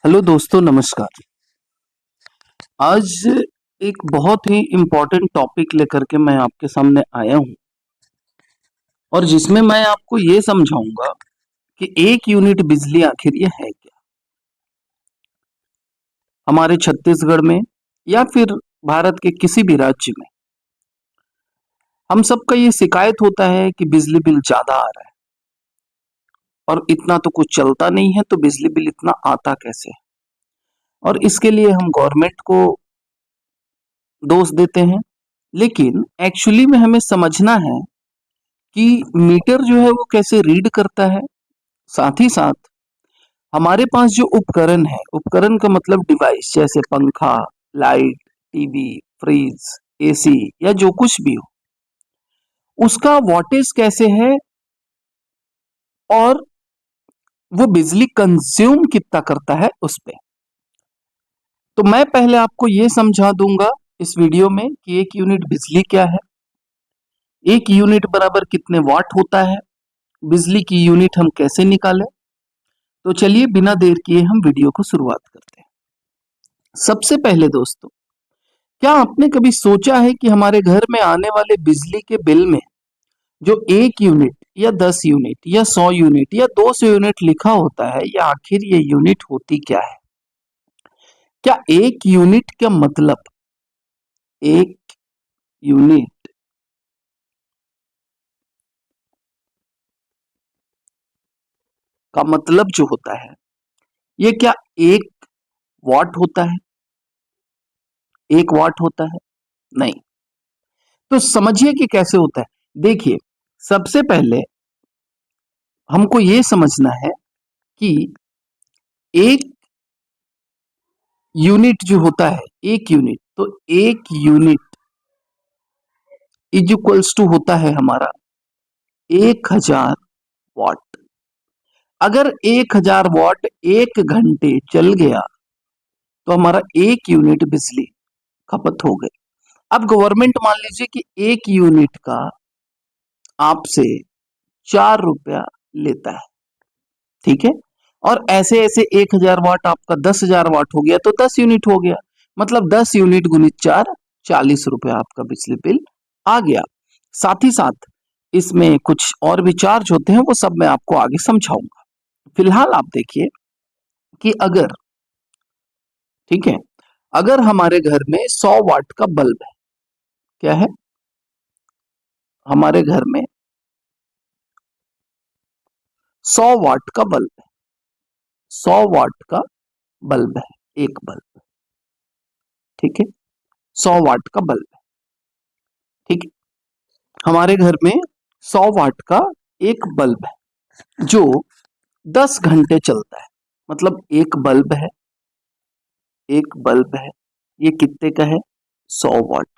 Hello दोस्तों, नमस्कार। आज एक बहुत ही इम्पोर्टेंट टॉपिक लेकर के मैं आपके सामने आया हूं और जिसमें मैं आपको ये समझाऊंगा कि एक यूनिट बिजली आखिर ये है क्या। हमारे छत्तीसगढ़ में या फिर भारत के किसी भी राज्य में हम सबका ये शिकायत होता है कि बिजली बिल ज्यादा आ रहा है और इतना तो कुछ चलता नहीं है, तो बिजली बिल इतना आता कैसे। और इसके लिए हम गवर्नमेंट को दोष देते हैं, लेकिन एक्चुअली में हमें समझना है कि मीटर जो है वो कैसे रीड करता है। साथ ही साथ हमारे पास जो उपकरण है, उपकरण का मतलब डिवाइस, जैसे पंखा, लाइट, टीवी, फ्रिज, एसी या जो कुछ भी हो, उसका वॉटेज कैसे है और वो बिजली कंज्यूम कितना करता है उस पे। तो मैं पहले आपको ये समझा दूंगा इस वीडियो में कि एक यूनिट बिजली क्या है, एक यूनिट बराबर कितने वाट होता है, बिजली की यूनिट हम कैसे निकालें। तो चलिए बिना देर किए हम वीडियो को शुरुआत करते हैं। सबसे पहले दोस्तों, क्या आपने कभी सोचा है कि हमारे घर में आने वाले बिजली के बिल में जो 1 यूनिट या 10 यूनिट या 100 यूनिट या 200 यूनिट लिखा होता है, या आखिर ये यूनिट होती क्या है। क्या एक यूनिट का मतलब, एक यूनिट का मतलब जो होता है, ये क्या 1 वाट होता है, 1 वाट होता है? नहीं। तो समझिए कि कैसे होता है। देखिए, सबसे पहले हमको ये समझना है कि एक यूनिट जो होता है, एक यूनिट, तो एक यूनिट इज इक्वल्स टू होता है हमारा 1000 वाट। अगर 1000 वाट 1 घंटे चल गया तो हमारा 1 यूनिट बिजली खपत हो गई। अब गवर्नमेंट मान लीजिए कि 1 यूनिट का आपसे 4 रुपया लेता है, ठीक है। और ऐसे ऐसे 1000 वाट आपका 10,000 वाट हो गया तो 10 यूनिट हो गया, मतलब 10 यूनिट गुणित 4, 40 रुपया आपका बिजली बिल आ गया। साथ ही साथ इसमें कुछ और भी चार्ज होते हैं, वो सब मैं आपको आगे समझाऊंगा। फिलहाल आप देखिए कि अगर, ठीक है, अगर हमारे घर में 100 वाट का बल्ब है, क्या है हमारे घर में 100 वाट का बल्ब है, 100 वाट का बल्ब है, एक बल्ब, ठीक है, 100 वाट का बल्ब है, ठीक है। हमारे घर में 100 वाट का एक बल्ब है जो 10 घंटे चलता है। मतलब एक बल्ब है, एक बल्ब है, ये कितने का है? 100 वाट।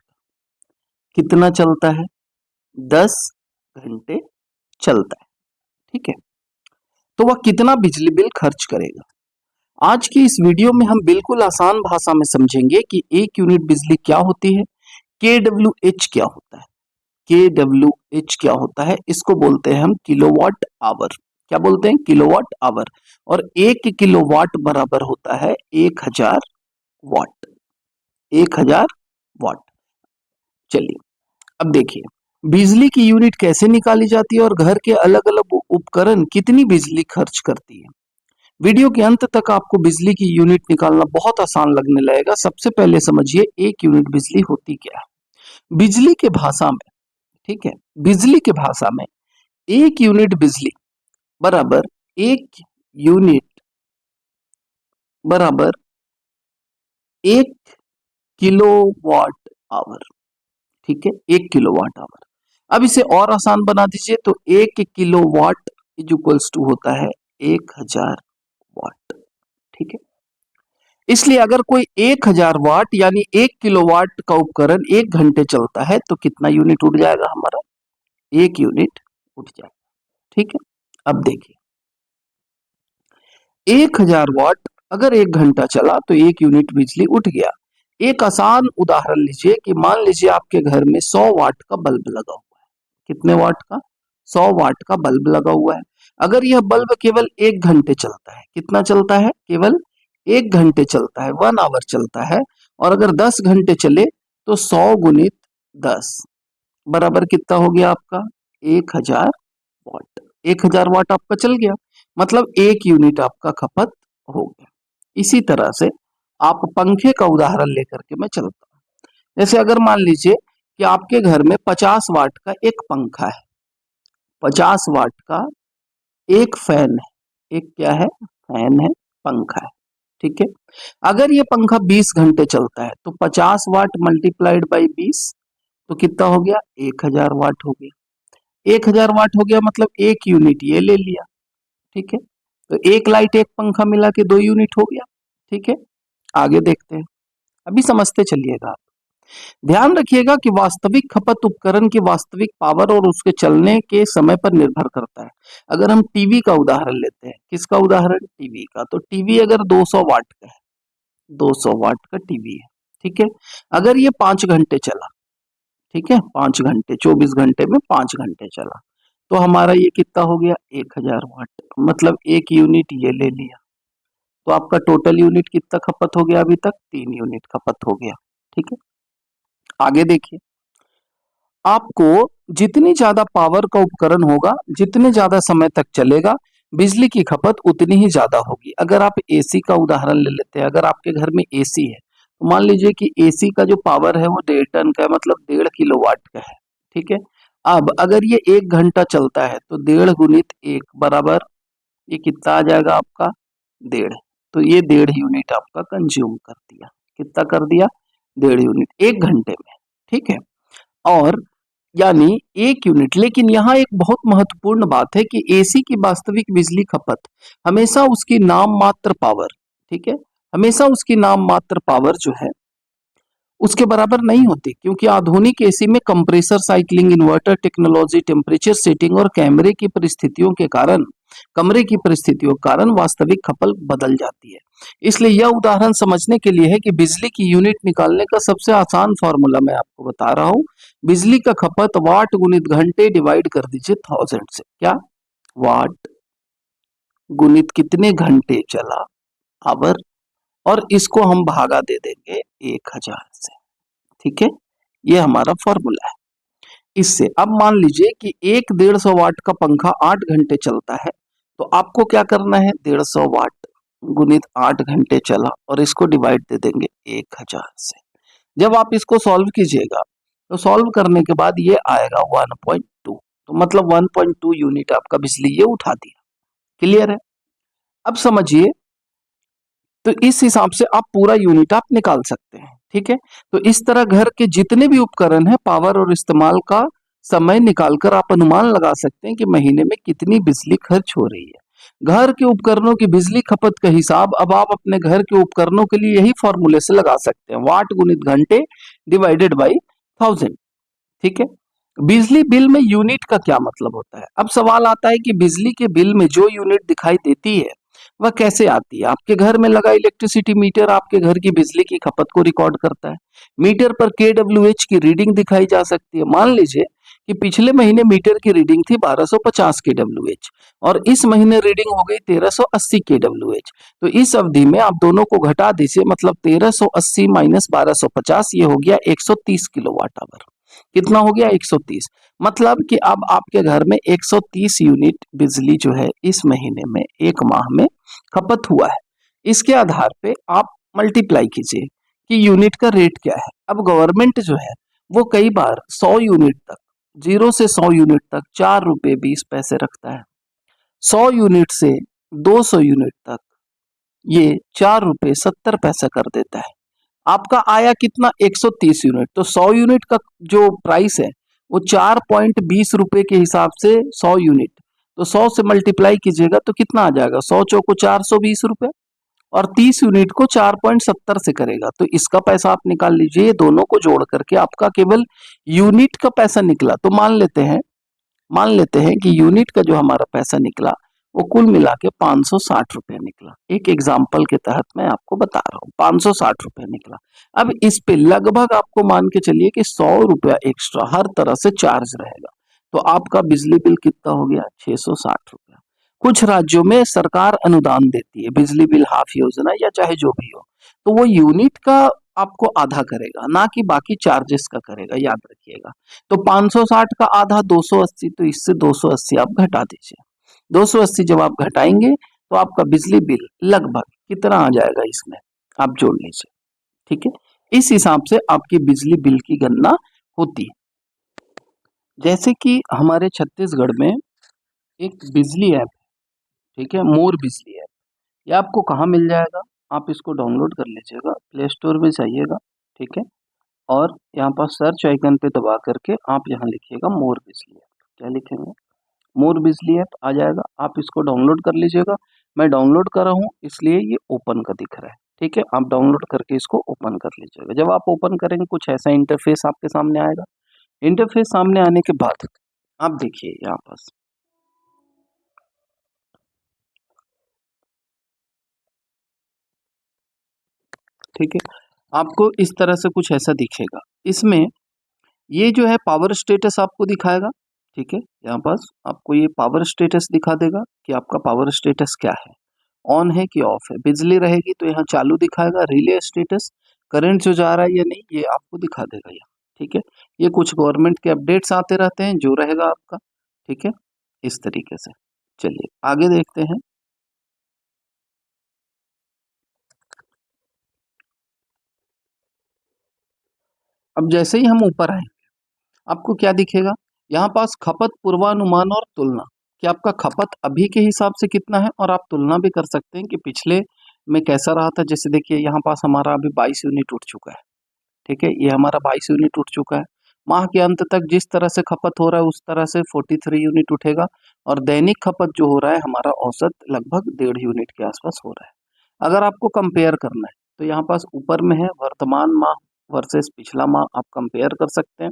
कितना चलता है? 10 घंटे चलता है, ठीक है। तो वह कितना बिजली बिल खर्च करेगा। आज की इस वीडियो में हम बिल्कुल आसान भाषा में समझेंगे कि एक यूनिट बिजली क्या होती है, KWH क्या होता है। KWH क्या होता है, इसको बोलते हैं हम किलोवाट आवर। क्या बोलते हैं? Kilowatt hour. और 1 किलोवाट बराबर होता है 1000 वाट। 1000 वाट। चलिए अब देखिए बिजली की यूनिट कैसे निकाली जाती है और घर के अलग अलग उपकरण कितनी बिजली खर्च करती है। वीडियो के अंत तक आपको बिजली की यूनिट निकालना बहुत आसान लगने लगेगा। सबसे पहले समझिए एक यूनिट बिजली होती क्या है। बिजली के भाषा में, ठीक है, बिजली के भाषा में एक यूनिट बिजली बराबर, एक यूनिट बराबर 1 किलोवाट आवर, ठीक है, 1 किलोवाट आवर। अब इसे और आसान बना दीजिए तो 1 किलोवाट इज इक्वल्स टू होता है 1000 वाट, ठीक है। इसलिए अगर कोई 1000 वाट यानी 1 किलोवाट का उपकरण 1 घंटे चलता है तो कितना यूनिट उठ जाएगा हमारा? 1 यूनिट उठ जाएगा, ठीक है। अब देखिए 1000 वाट अगर 1 घंटा चला तो 1 यूनिट बिजली उठ गया। एक आसान उदाहरण लीजिए कि मान लीजिए आपके घर में 100 वाट का बल्ब लगा हुआ है। कितने वाट का? 100 वाट का बल्ब लगा हुआ है। अगर यह बल्ब केवल 1 घंटे चलता है, कितना चलता है? केवल 1 घंटे चलता है, 1 आवर चलता है, और अगर 10 घंटे चले तो 100 गुणित 10 बराबर कितना हो गया आपका 1000 वाट। 1000 वाट आपका चल गया, मतलब 1 यूनिट आपका खपत हो गया। इसी तरह से आप पंखे का उदाहरण लेकर के मैं चलता हूं। जैसे अगर मान लीजिए कि आपके घर में 50 वाट का एक पंखा है, 50 वाट का एक फैन है, एक क्या है, फैन है, पंखा है, ठीक है। अगर ये पंखा 20 घंटे चलता है तो 50 वाट मल्टीप्लाइड बाई 20 तो कितना हो गया 1000 वाट हो गया। 1000 वाट हो गया मतलब 1 यूनिट ये ले लिया, ठीक है। तो एक लाइट एक पंखा मिला के 2 यूनिट हो गया, ठीक है। आगे देखते हैं, अभी समझते चलिएगा। ध्यान रखिएगा कि वास्तविक खपत उपकरण की वास्तविक पावर और उसके चलने के समय पर निर्भर करता है। अगर हम टीवी का उदाहरण लेते हैं, किसका उदाहरण, टीवी का, तो टीवी अगर 200 वाट का है, 200 वाट का टीवी है, ठीक है। अगर ये 5 घंटे चला, ठीक है, 5 घंटे, 24 घंटे में 5 घंटे चला, तो हमारा ये कितना हो गया 1000 वाट, मतलब 1 यूनिट ये ले लिया। तो आपका टोटल यूनिट कितना खपत हो गया, अभी तक 3 यूनिट खपत हो गया, ठीक है। आगे देखिए, आपको जितनी ज्यादा पावर का उपकरण होगा, जितने ज्यादा समय तक चलेगा, बिजली की खपत उतनी ही ज्यादा होगी। अगर आप एसी का उदाहरण ले लेते हैं, अगर आपके घर में एसी है तो मान लीजिए कि एसी का जो पावर है वो 1.5 टन का है, मतलब 1.5 किलोवाट का है, ठीक है। अब अगर ये 1 घंटा चलता है तो 1.5 गुणित 1 बराबर ये कितना आ जाएगा आपका 1.5। तो ये 1.5 यूनिट आपका कंज्यूम कर दिया, कितना कर दिया 1.5 यूनिट 1 घंटे में, ठीक है। और यानी 1 यूनिट, लेकिन यहाँ एक बहुत महत्वपूर्ण बात है कि एसी की वास्तविक बिजली खपत हमेशा उसकी नाम मात्र पावर, ठीक है, हमेशा उसकी नाम मात्र पावर जो है उसके बराबर नहीं होती, क्योंकि आधुनिक एसी में compressor, cycling, inverter technology, temperature setting और कमरे की परिस्थितियों के कारण वास्तविक खपत बदल जाती है। इसलिए यह उदाहरण समझने के लिए है कि बिजली की यूनिट निकालने का सबसे आसान फॉर्मूला मैं आपको बता रहा हूं। बिजली का खपत वाट गुणित घंटे डिवाइड कर दीजिए 1000 से, क्या वाट गुणित कितने घंटे चला, आवर, और इसको हम भागा दे देंगे 1000 से, ठीक है। ये हमारा फॉर्मूला है। इससे अब मान लीजिए कि एक 150 वाट का पंखा 8 घंटे चलता है, तो आपको क्या करना है 150 वाट गुणित 8 घंटे चला और इसको डिवाइड दे देंगे 1000 से। जब आप इसको सॉल्व कीजिएगा तो सॉल्व करने के बाद ये आएगा 1.2, तो मतलब 1.2 यूनिट आपका बिजली ये उठा दिया। क्लियर है? अब समझिए, तो इस हिसाब से आप पूरा यूनिट आप निकाल सकते हैं, ठीक है। तो इस तरह घर के जितने भी उपकरण हैं, पावर और इस्तेमाल का समय निकालकर आप अनुमान लगा सकते हैं कि महीने में कितनी बिजली खर्च हो रही है। घर के उपकरणों की बिजली खपत का हिसाब अब आप अपने घर के उपकरणों के लिए यही फॉर्मूले से लगा सकते हैं, वाट गुणित घंटे डिवाइडेड बाई 1000, ठीक है। बिजली बिल में यूनिट का क्या मतलब होता है? अब सवाल आता है कि बिजली के बिल में जो यूनिट दिखाई देती है वह कैसे आती है। आपके घर में लगा इलेक्ट्रिसिटी मीटर आपके घर की बिजली की खपत को रिकॉर्ड करता है। मीटर पर केडब्ल्यूएच की रीडिंग दिखाई जा सकती है। मान लीजिए कि पिछले महीने मीटर की रीडिंग थी 1250 केडब्ल्यूएच और इस महीने रीडिंग हो गई 1380 केडब्ल्यूएच। तो इस अवधि में आप दोनों को घटा दीजिए, मतलब 1380 माइनस 1250, ये हो गया 130 किलोवाट आवर। कितना हो गया 130, मतलब कि अब आपके घर में 130 यूनिट बिजली जो है इस महीने में, एक माह में खपत हुआ है। इसके आधार पे आप मल्टीप्लाई कीजिए कि यूनिट का रेट क्या है। अब गवर्नमेंट जो है वो कई बार 100 यूनिट तक, 0 से 100 यूनिट तक 4 रुपए 20 पैसे रखता है। 100 यूनिट से 200 यूनिट तक ये 4 रुपए 70 पैसे कर देता है। आपका आया कितना 130 यूनिट, तो 100 यूनिट का जो प्राइस है वो 4.20 रुपए के हिसाब से 100 यूनिट, तो 100 से मल्टीप्लाई कीजिएगा तो कितना आ जाएगा, 100 चौको 420 रुपए, और 30 यूनिट को 4.70 से करेगा तो इसका पैसा आप निकाल लीजिए। ये दोनों को जोड़ करके आपका केवल यूनिट का पैसा निकला। तो मान लेते हैं कि यूनिट का जो हमारा पैसा निकला वो कुल मिला के 560 रुपए निकला। एक एग्जाम्पल के तहत मैं आपको बता रहा हूँ, 560 रुपए निकला। अब इस पे लगभग आपको मान के चलिए कि 100 रुपया एक्स्ट्रा हर तरह से चार्ज रहेगा, तो आपका बिजली बिल कितना हो गया 660 रुपया। कुछ राज्यों में सरकार अनुदान देती है, बिजली बिल हाफ योजना या चाहे जो भी हो, तो वो यूनिट का आपको आधा करेगा, ना कि बाकी चार्जेस का करेगा, याद रखिएगा। तो 560 का आधा 280, तो इससे 280 आप घटा दीजिए। 280 जब आप घटाएंगे तो आपका बिजली बिल लगभग कितना आ जाएगा इसमें, आप जोड़ लीजिए। ठीक है, इस हिसाब से आपकी बिजली बिल की गणना होती है। जैसे कि हमारे छत्तीसगढ़ में एक बिजली ऐप, ठीक है, मोर बिजली ऐप, ये आपको कहाँ मिल जाएगा, आप इसको डाउनलोड कर लीजिएगा, प्ले स्टोर में जाइएगा, ठीक है, और यहाँ पर सर्च आइकन पे दबा करके आप यहाँ लिखिएगा मोर बिजली ऐप। क्या लिखेंगे, मोर बिजली ऐप आ जाएगा, आप इसको डाउनलोड कर लीजिएगा। मैं डाउनलोड कर रहा हूँ इसलिए ये ओपन का दिख रहा है, ठीक है, आप डाउनलोड करके इसको ओपन कर लीजिएगा। जब आप ओपन करेंगे कुछ ऐसा इंटरफेस आपके सामने आएगा। इंटरफेस सामने आने के बाद आप देखिए यहाँ पास, ठीक है, आपको इस तरह से कुछ ऐसा दिखेगा। इसमें ये जो है पावर स्टेटस आपको दिखाएगा, ठीक है, यहाँ पास आपको ये पावर स्टेटस दिखा देगा कि आपका पावर स्टेटस क्या है, ऑन है कि ऑफ है। बिजली रहेगी तो यहाँ चालू दिखाएगा, रिले स्टेटस, करंट जो जा रहा है या नहीं ये आपको दिखा देगा यहाँ, ठीक है। ये कुछ गवर्नमेंट के अपडेट्स आते रहते हैं जो रहेगा आपका, ठीक है, इस तरीके से। चलिए आगे देखते हैं। अब जैसे ही हम ऊपर आए आपको क्या दिखेगा, यहाँ पास खपत पूर्वानुमान और तुलना, कि आपका खपत अभी के हिसाब से कितना है, और आप तुलना भी कर सकते हैं कि पिछले में कैसा रहा था। जैसे देखिए यहाँ पास हमारा अभी 22 यूनिट उठ चुका है, ठीक है, ये हमारा 22 यूनिट उठ चुका है। माह के अंत तक जिस तरह से खपत हो रहा है उस तरह से 43 यूनिट उठेगा, और दैनिक खपत जो हो रहा है हमारा औसत लगभग 1.5 यूनिट के आसपास हो रहा है। अगर आपको कंपेयर करना है तो यहाँ पास ऊपर में है वर्तमान माह वर्सेस पिछला माह, आप कंपेयर कर सकते हैं।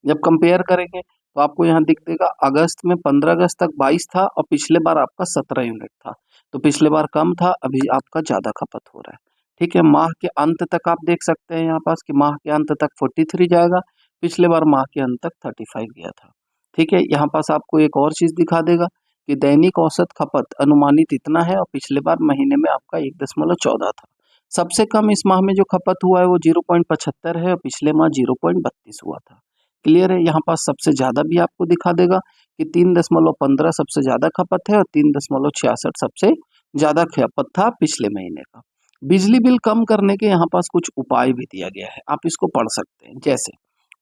जब कंपेयर करेंगे तो आपको यहाँ दिख देगा अगस्त में 15 अगस्त तक 22 था और पिछले बार आपका 17 यूनिट था, तो पिछले बार कम था, अभी आपका ज़्यादा खपत हो रहा है। ठीक है, माह के अंत तक आप देख सकते हैं यहाँ पास कि माह के अंत तक 43 जाएगा, पिछले बार माह के अंत तक 35 गया था। ठीक है, यहाँ पास आपको एक और चीज़ दिखा देगा कि दैनिक औसत खपत अनुमानित इतना है और पिछले बार महीने में आपका 1.14 था। सबसे कम इस माह में जो खपत हुआ है वो 0.75 है और पिछले माह 0.32 हुआ था। क्लियर है, यहाँ पास सबसे ज़्यादा भी आपको दिखा देगा कि 3.15 सबसे ज़्यादा खपत है और 3.66 सबसे ज़्यादा खपत था पिछले महीने का। बिजली बिल कम करने के यहाँ पास कुछ उपाय भी दिया गया है, आप इसको पढ़ सकते हैं। जैसे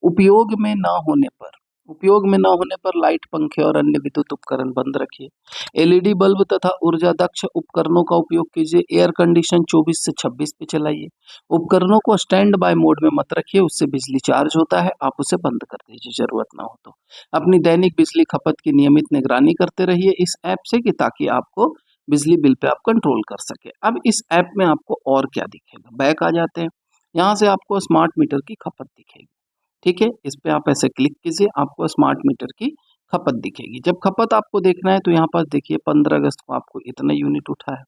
उपयोग में ना होने पर, उपयोग में ना होने पर लाइट, पंखे और अन्य विद्युत उपकरण बंद रखिए। एलईडी बल्ब तथा ऊर्जा दक्ष उपकरणों का उपयोग कीजिए। एयर कंडीशन 24 से 26 पे चलाइए। उपकरणों को स्टैंड बाय मोड में मत रखिए, उससे बिजली चार्ज होता है, आप उसे बंद कर दीजिए जरूरत ना हो तो। अपनी दैनिक बिजली खपत की नियमित निगरानी करते रहिए इस ऐप से, कि ताकि आपको बिजली बिल पे आप कंट्रोल कर सके। अब इस ऐप में आपको और क्या दिखेगा, बैक आ जाते हैं, यहाँ से आपको स्मार्ट मीटर की खपत दिखेगी। ठीक है, इस पे आप ऐसे क्लिक कीजिए, आपको स्मार्ट मीटर की खपत दिखेगी। जब खपत आपको देखना है तो यहाँ पास देखिए 15 अगस्त को आपको इतना यूनिट उठा है,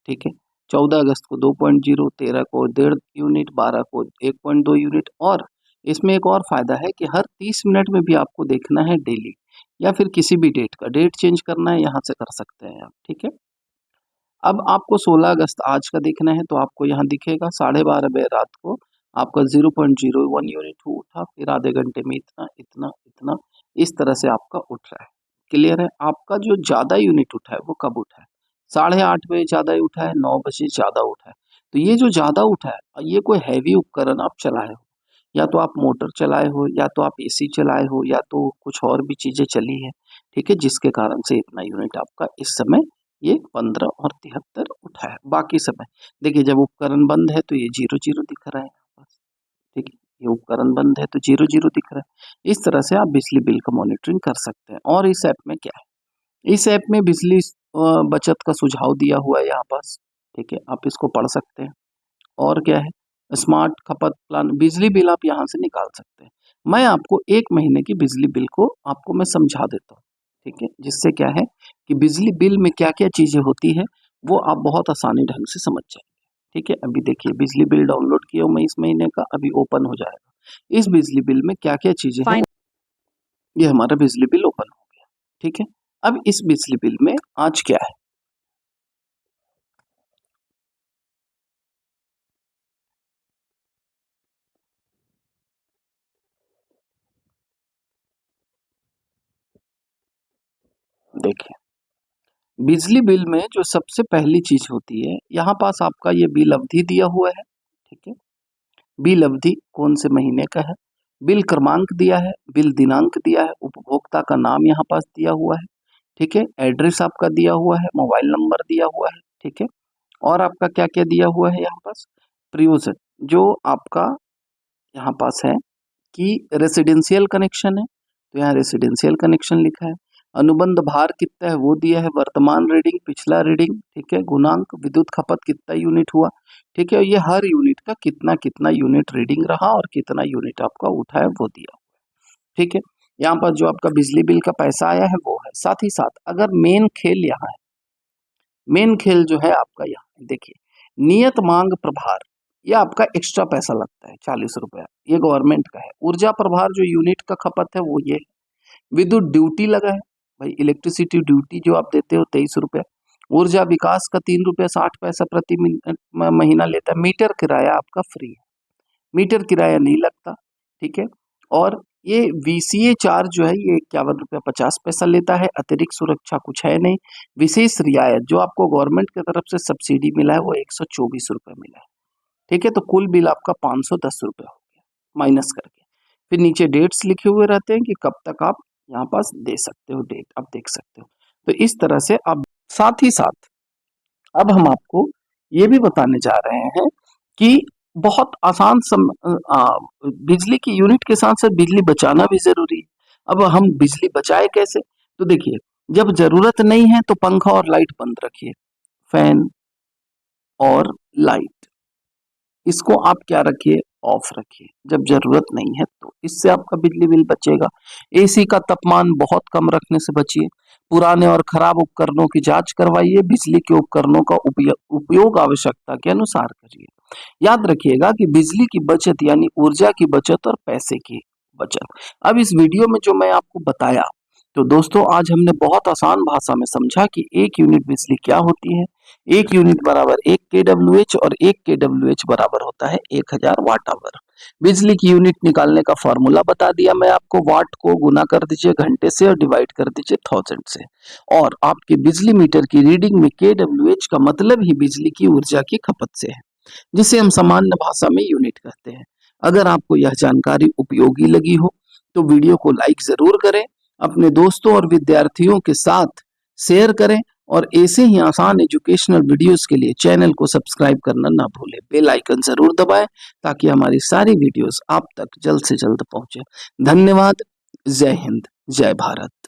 ठीक है, 14 अगस्त को 2.0, 13 को 1.5 यूनिट, 12 को 1.2 यूनिट। और इसमें एक और फायदा है कि हर 30 मिनट में भी आपको देखना है डेली, या फिर किसी भी डेट का डेट चेंज करना है यहाँ से कर सकते हैं आप। ठीक है, अब आपको 16 अगस्त आज का देखना है तो आपको यहाँ दिखेगा 12:30 बजे रात को आपका 0.01 यूनिट उठा, फिर आधे घंटे में इतना इतना इतना, इस तरह से आपका उठ रहा है। क्लियर है, आपका जो ज़्यादा यूनिट उठा है वो कब उठा है, 8:30 बजे ज़्यादा उठा है, 9 बजे ज़्यादा उठा है। तो ये जो ज़्यादा उठा है ये कोई हैवी उपकरण आप चलाए हो, या तो आप मोटर चलाए हो, या तो आप एसी चलाए हो, या तो कुछ और भी चीज़ें चली है, ठीक है, जिसके कारण से इतना यूनिट आपका इस समय ये 15 और 73 उठा है। बाकी समय देखिए जब उपकरण बंद है तो ये 0 0 दिख रहा है यहाँ पास, ठीक है, ये उपकरण बंद है तो 0 0 दिख रहा है। इस तरह से आप बिजली बिल का मॉनिटरिंग कर सकते हैं। और इस ऐप में क्या है, इस ऐप में बिजली बचत का सुझाव दिया हुआ है यहाँ पास, ठीक है, आप इसको पढ़ सकते हैं। और क्या है, स्मार्ट खपत प्लान, बिजली बिल आप यहाँ से निकाल सकते हैं। मैं आपको 1 महीने की बिजली बिल को आपको मैं समझा देता हूँ, ठीक है, जिससे क्या है कि बिजली बिल में क्या क्या चीज़ें होती है वो आप बहुत आसानी ढंग से समझ जाएंगे। ठीक है, अभी देखिए बिजली बिल डाउनलोड किया हूँ मैं इस महीने का, अभी ओपन हो जाएगा। इस बिजली बिल में क्या क्या चीज़ें हैं, ये हमारा बिजली बिल ओपन हो गया। ठीक है, अब इस बिजली बिल में आज क्या है, देखिए बिजली बिल में जो सबसे पहली चीज होती है, यहाँ पास आपका ये बिल अवधि दिया हुआ है। ठीक है, बिल अवधि कौन से महीने का है, बिल क्रमांक दिया है, बिल दिनांक दिया है, उपभोक्ता का नाम यहाँ पास दिया हुआ है। ठीक है, एड्रेस आपका दिया हुआ है, मोबाइल नंबर दिया हुआ है। ठीक है, और आपका क्या क्या दिया हुआ है यहाँ पास, प्रयोजन जो आपका यहाँ पास है कि रेसिडेंशियल कनेक्शन है, तो यहाँ रेसिडेंशियल कनेक्शन लिखा है। अनुबंध भार कितना है वो दिया है, वर्तमान रीडिंग, पिछला रीडिंग। ठीक है, गुणांक विद्युत खपत कितना यूनिट हुआ। ठीक है, ये हर यूनिट का कितना कितना यूनिट रीडिंग रहा और कितना यूनिट आपका उठा है वो दिया। ठीक है, यहाँ पर जो आपका बिजली बिल का पैसा आया है वो है। साथ ही साथ अगर मेन खेल यहाँ है, मेन खेल जो है आपका यहाँ देखिए, नियत मांग प्रभार, ये आपका एक्स्ट्रा पैसा लगता है 40 रुपया, ये गवर्नमेंट का है। ऊर्जा प्रभार जो यूनिट का खपत है वो ये है। विद्युत ड्यूटी लगा है, भाई इलेक्ट्रिसिटी ड्यूटी जो आप देते हो 23 रुपया। ऊर्जा विकास का 3 रुपया 60 पैसा प्रति महीना लेता है। मीटर किराया आपका फ्री है, मीटर किराया नहीं लगता। ठीक है, और ये वीसीए चार्ज जो है ये 51 रुपया 50 पैसा लेता है। अतिरिक्त सुरक्षा कुछ है नहीं। विशेष रियायत जो आपको गवर्नमेंट की तरफ से सब्सिडी मिला है वो 124 रुपये मिला है। ठीक है, तो कुल बिल आपका 510 रुपये हो गया माइनस करके। फिर नीचे डेट्स लिखे हुए रहते हैं कि कब तक आप यहाँ पास दे सकते हो, डेट आप देख सकते हो। तो इस तरह से आप, साथ ही साथ अब हम आपको ये भी बताने जा रहे हैं कि बहुत आसान बिजली की यूनिट के साथ साथ बिजली बचाना भी जरूरी है। अब हम बिजली बचाए कैसे, तो देखिए जब जरूरत नहीं है तो पंखा और लाइट बंद रखिए, फैन और लाइट इसको आप क्या रखिए, ऑफ रखिए जब जरूरत नहीं है तो, इससे आपका बिजली बिल बचेगा। एसी का तापमान बहुत कम रखने से बचिए। पुराने और खराब उपकरणों की जांच करवाइए। बिजली के उपकरणों का उपयोग आवश्यकता के अनुसार करिए। याद रखिएगा कि बिजली की बचत यानी ऊर्जा की बचत और पैसे की बचत। अब इस वीडियो में जो मैं आपको बताया, तो दोस्तों आज हमने बहुत आसान भाषा में समझा कि 1 यूनिट बिजली क्या होती है। 1 यूनिट बराबर 1 kWh और 1 kWh बराबर होता है 1000 वाट आवर। बिजली की यूनिट निकालने का फॉर्मूला बता दिया मैं आपको, वाट को गुना कर दीजिए घंटे से और डिवाइड कर दीजिए 1000 से। और आपके बिजली मीटर की रीडिंग में kWh का मतलब ही बिजली की ऊर्जा की खपत से है, जिसे हम सामान्य भाषा में यूनिट कहते हैं। अगर आपको यह जानकारी उपयोगी लगी हो तो वीडियो को लाइक जरूर करें, अपने दोस्तों और विद्यार्थियों के साथ शेयर करें और ऐसे ही आसान एजुकेशनल वीडियोस के लिए चैनल को सब्सक्राइब करना ना भूलें। बेल आइकन जरूर दबाएं ताकि हमारी सारी वीडियोस आप तक जल्द से जल्द पहुंचे। धन्यवाद। जय हिंद, जय भारत।